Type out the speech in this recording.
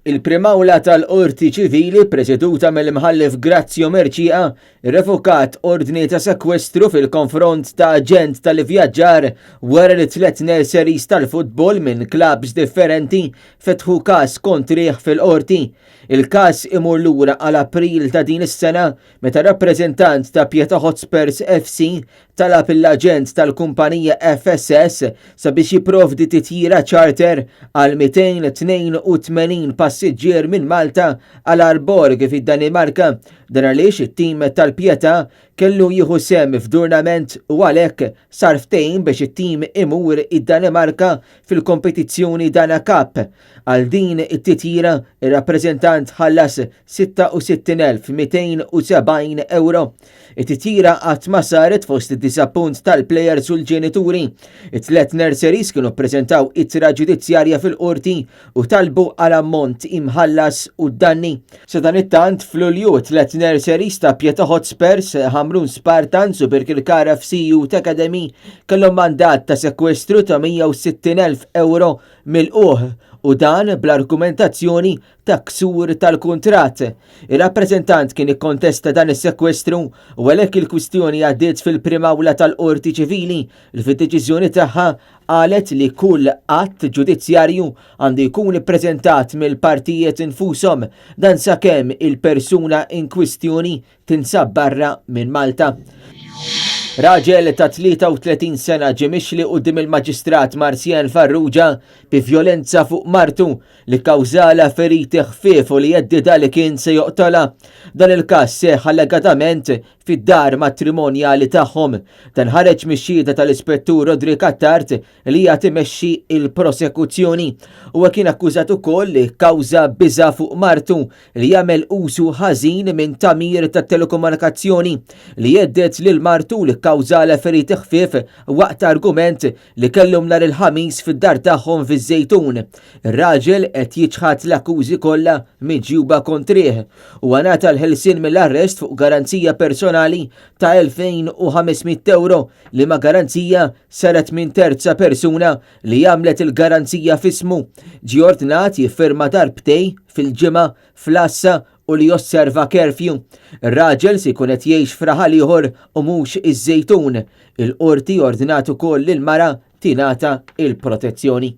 Il-primawla tal-Qorti Ċivili preżeduta mill-imħallef Grazzjo Merċieqa irrevokat ordni ta' sekwestru fil-konfront ta' aġent tal-ivvjaġġar wara li 3 nurseries tal-futbol minn klabs differenti fetħu każ kontrih fil-qorti. Il-każ imur lura għal April ta' din is-sena meta rappreżentant ta' Pieta Hotspurs FC talab l-aġent tal-kumpanija FSS sabiex jipprovdi titjira charter għal 282 passiġġier minn Malta għal Arborg fid-Danimarka dan għaliex it-tim tal-Pieta kellu jieħu sem f'turnament u għalhekk sar ftehim biex it-tim imur id-Danimarka fil-kompetizzjoni Dana Cup. Għal din it-titjira ir-rappreżentant ħallas 66,270 euro. It-titjira qatt ma saret fost id-disappunt tal-plejers u l-ġenituri. It-3 nurseries kienu ppreżentaw ittra ġudizzjarja fil-qorti u talbu għal ammont imħallas u danni. Sa dan it-tant f'Lulju 3 nurseries ta' Pieta Hotspurs, Hamrun Spartans u Birkirkara FC Youth Academy kellhom mandat ta' sekwestru ta' 160,000 euro mill-qoħ u dan bl-argumentazzjoni ta' ksur tal-kuntratt. Ir-rappreżentant kien ikkontesta dan is-sekwestru u għalhekk il-kwistjoni għaddiet fil-primawla tal-Qorti Ċivili li fid-deċiżjoni tagħha qalet li kull att ġudizzjarju għandu jkun ippreżentat mill-partijiet infushom dan sakemm il-persuna in kwistjoni tinsab barra minn Malta. Raġel ta' 33 sena ġie mixli quddiem il-Maġistrat Marzjan Farrugia bi vjolenza fuq martu li kkawżala feriti ħfief u li jeddida li kien se joqtolha. Dan il-każ seħħ allegatament fid-dar matrimonjali tagħhom. Dan ħareġ mix-xhieda tal-Ispettur Rodri Kattart li hija timexxi il-prosekuzzjoni. Huwa kien akkużat ukoll li kkawża biża' fuq martu li jagħmel użu ħażin minn tamir tat-telekomunikazzjoni li jeddet lil martu li kkawżala feriti ħfief waqt argument li kellhom nhar il-ħamis fid-dar tagħhom fiż-Żejtun. Ir-raġel qed jiġħad l-akkużi kollha miġjuba kontrih u ngħata l-ħelsien mill-arrest fuq garanzija personali ta' 2,500 euro li ma' garanzija saret minn terza persuna li għamlet il-garanzija fismu. Ġie ordnat jiffirma darbtej fil-ġimgħa fl-assa u li josserva kerfju. Ir-raġel se jkun qed jgħix f'raħal ieħor u mhux iż-Żejtun. Il-qorti ordnat ukoll lil mara tingħata il-protezzjoni.